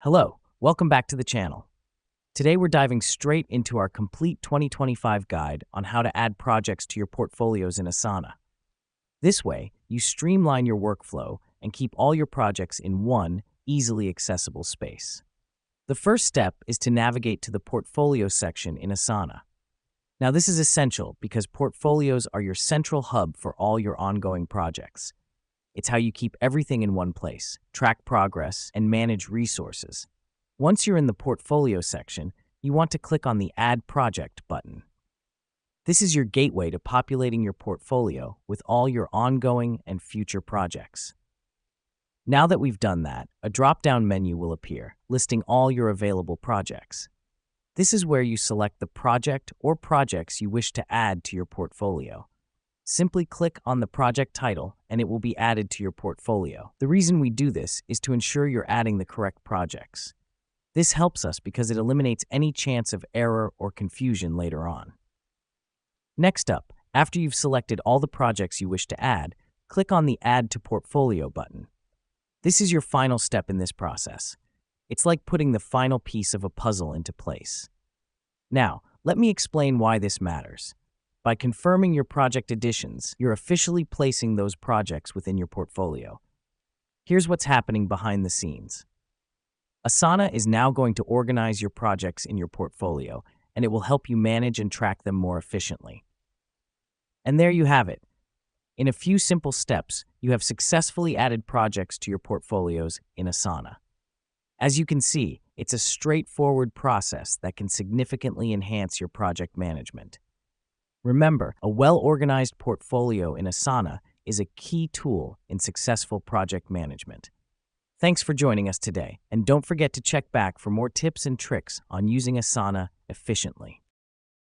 Hello, welcome back to the channel. Today we're diving straight into our complete 2025 guide on how to add projects to your portfolios in Asana. This way, you streamline your workflow and keep all your projects in one, easily accessible space. The first step is to navigate to the Portfolio section in Asana. Now this is essential because portfolios are your central hub for all your ongoing projects. It's how you keep everything in one place, track progress, and manage resources. Once you're in the Portfolio section, you want to click on the Add Project button. This is your gateway to populating your portfolio with all your ongoing and future projects. Now that we've done that, a drop-down menu will appear, listing all your available projects. This is where you select the project or projects you wish to add to your portfolio. Simply click on the project title and it will be added to your portfolio. The reason we do this is to ensure you're adding the correct projects. This helps us because it eliminates any chance of error or confusion later on. Next up, after you've selected all the projects you wish to add, click on the Add to Portfolio button. This is your final step in this process. It's like putting the final piece of a puzzle into place. Now, let me explain why this matters. By confirming your project additions, you're officially placing those projects within your portfolio. Here's what's happening behind the scenes. Asana is now going to organize your projects in your portfolio, and it will help you manage and track them more efficiently. And there you have it. In a few simple steps, you have successfully added projects to your portfolios in Asana. As you can see, it's a straightforward process that can significantly enhance your project management. Remember, a well-organized portfolio in Asana is a key tool in successful project management. Thanks for joining us today, and don't forget to check back for more tips and tricks on using Asana efficiently.